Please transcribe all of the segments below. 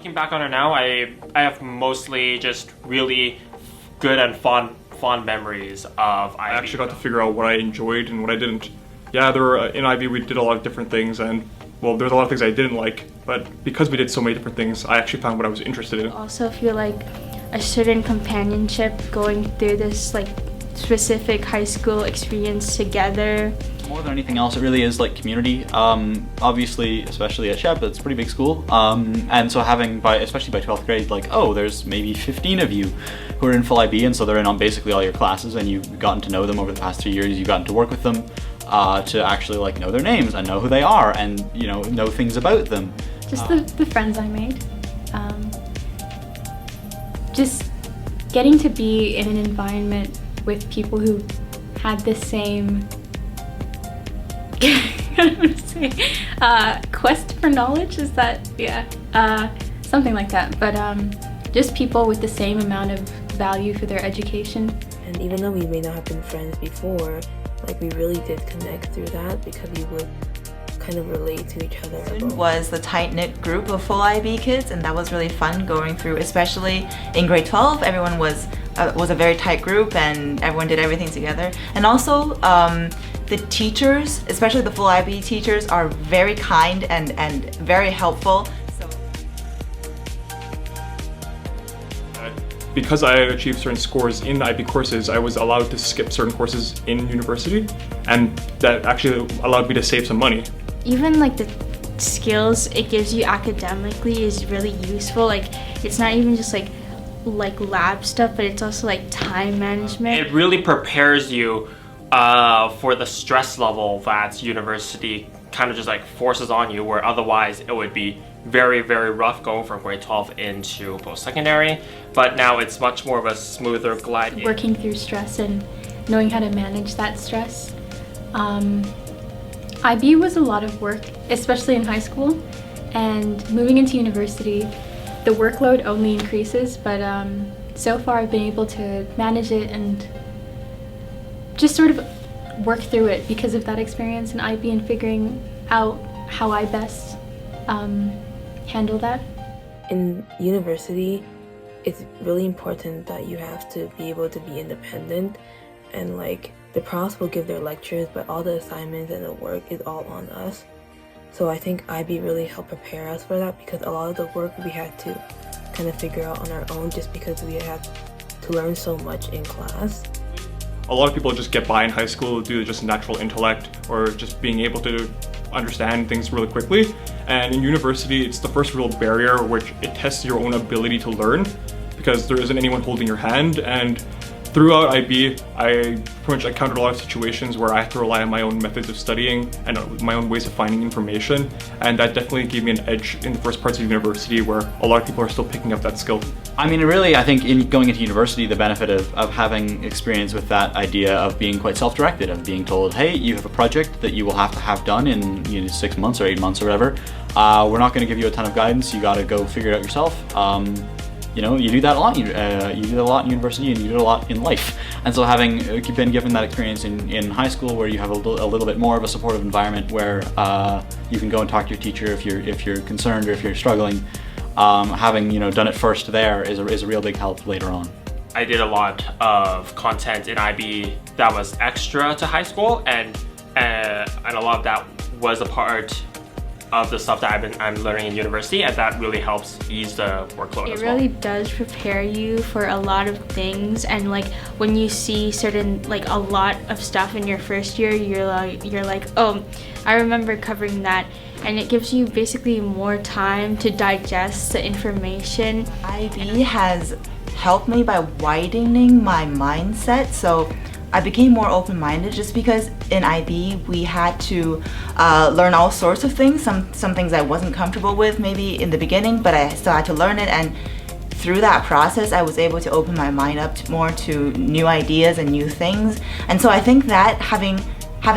Looking back on it now, I have mostly just really good and fond memories of IB. I actually got to figure out what I enjoyed and what I didn't. Yeah, there were, in IB we did a lot of different things, and well, there's a lot of things I didn't like, but because we did so many different things, I actually found what I was interested in. Also feel like a certain companionship going through this like specific high school experience together. More than anything else, it really is like community. Obviously, especially at CHEP, it's a pretty big school. And so having, especially by 12th grade, like, oh, there's maybe 15 of you who are in full IB, and so they're in on basically all your classes, and you've gotten to know them over the past 3 years, you've gotten to work with them, to actually like know their names and know who they are and, you know things about them. Just the friends I made. Just getting to be in an environment with people who had the same quest for knowledge, is that, yeah, something like that, but just people with the same amount of value for their education. And even though we may not have been friends before, like we really did connect through that because we would kind of relate to each other. It was the tight-knit group of full IB kids, and that was really fun going through, especially in grade 12. Everyone was a very tight group and everyone did everything together. And also the teachers, especially the full IB teachers, are very kind and very helpful. Because I achieved certain scores in IB courses, I was allowed to skip certain courses in university, and that actually allowed me to save some money. Even like the skills it gives you academically is really useful. Like it's not even just like lab stuff, but it's also like time management. It really prepares you for the stress level that university kind of just like forces on you, where otherwise it would be very, very rough going from grade 12 into post-secondary. But now it's much more of a smoother glide. Working through stress and knowing how to manage that stress. IB was a lot of work, especially in high school, and moving into university, the workload only increases, but so far I've been able to manage it and just sort of work through it because of that experience in IB and figuring out how I best handle that. In university, it's really important that you have to be able to be independent, and like the profs will give their lectures, but all the assignments and the work is all on us. So I think IB really helped prepare us for that, because a lot of the work we had to kind of figure out on our own just because we had to learn so much in class. A lot of people just get by in high school due to just natural intellect or just being able to understand things really quickly. And in university, it's the first real barrier which it tests your own ability to learn, because there isn't anyone holding your hand. And throughout IB, I pretty much encountered a lot of situations where I had to rely on my own methods of studying and my own ways of finding information, and that definitely gave me an edge in the first parts of university where a lot of people are still picking up that skill. I mean, really, I think in going into university, the benefit of having experience with that idea of being quite self-directed, of being told, hey, you have a project that you will have to have done in 6 months or 8 months or whatever. We're not going to give you a ton of guidance. You got to go figure it out yourself. You do that a lot. You do that a lot in university, and you do it a lot in life. And so having been given that experience in high school, where you have a little bit more of a supportive environment, where you can go and talk to your teacher if you're concerned or if you're struggling, having done it first there is a real big help later on. I did a lot of content in IB that was extra to high school, and a lot of that was a part of the stuff that I'm learning in university, and that really helps ease the workload as well. It really does prepare you for a lot of things, and like when you see a lot of stuff in your first year, you're like, oh, I remember covering that, and it gives you basically more time to digest the information. IB has helped me by widening my mindset, so I became more open-minded, just because in IB we had to learn all sorts of things. Some things I wasn't comfortable with maybe in the beginning, but I still had to learn it, and through that process I was able to open my mind up more to new ideas and new things. And so I think that having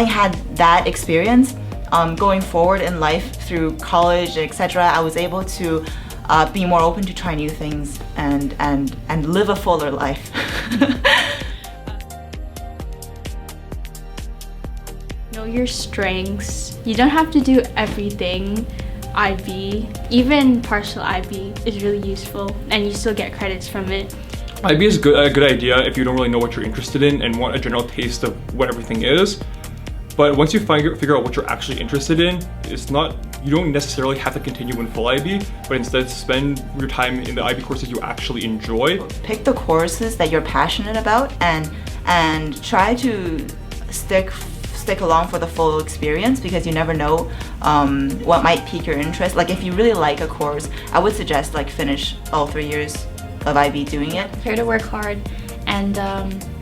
had that experience going forward in life through college, etc., I was able to be more open to try new things and live a fuller life. Know your strengths. You don't have to do everything, IB, even partial IB is really useful, and you still get credits from it. IB is a good idea if you don't really know what you're interested in and want a general taste of what everything is. But once you figure out what you're actually interested in, you don't necessarily have to continue in full IB, but instead spend your time in the IB courses you actually enjoy. Pick the courses that you're passionate about and try to stick along for the full experience, because you never know what might pique your interest. Like if you really like a course, I would suggest like finish all 3 years of IB doing it. Prepare to work hard, and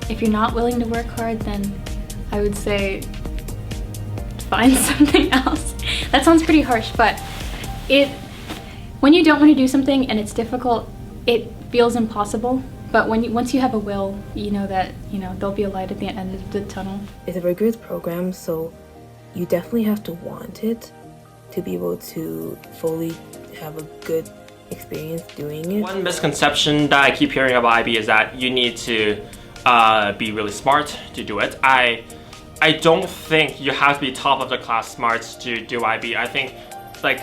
if you're not willing to work hard, then I would say find something else. That sounds pretty harsh, but when you don't want to do something and it's difficult, it feels impossible. But once you have a will, you know that there'll be a light at the end of the tunnel. It's a rigorous program, so you definitely have to want it to be able to fully have a good experience doing it. One misconception that I keep hearing about IB is that you need to be really smart to do it. I don't think you have to be top of the class smarts to do IB. I think like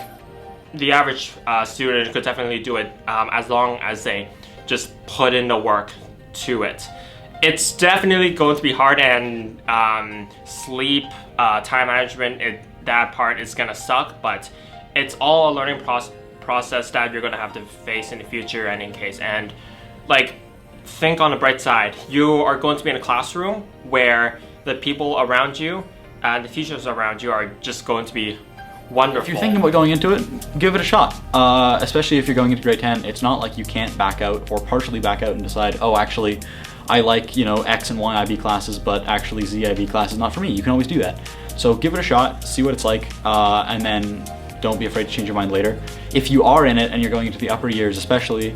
the average student could definitely do it as long as they just put in the work to it. It's definitely going to be hard, and sleep, time management, that part is gonna suck, but it's all a learning process that you're gonna have to face in the future and in case. And like, think on the bright side. You are going to be in a classroom where the people around you and the teachers around you are just going to be wonderful. If you're thinking about going into it, give it a shot. Especially if you're going into grade 10, it's not like you can't back out or partially back out and decide, oh, actually, I like, X and Y IB classes, but actually Z IB class is not for me. You can always do that. So give it a shot, see what it's like, and then don't be afraid to change your mind later. If you are in it and you're going into the upper years especially,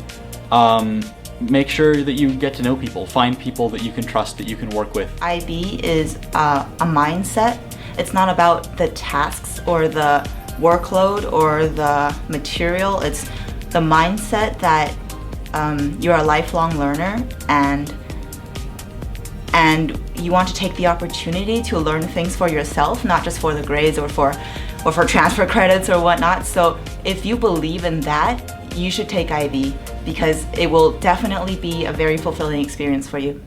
make sure that you get to know people. Find people that you can trust, that you can work with. IB is a mindset. It's not about the tasks or the workload or the material. It's the mindset that you're a lifelong learner and you want to take the opportunity to learn things for yourself, not just for the grades or for transfer credits or whatnot. So if you believe in that, you should take IB, because it will definitely be a very fulfilling experience for you.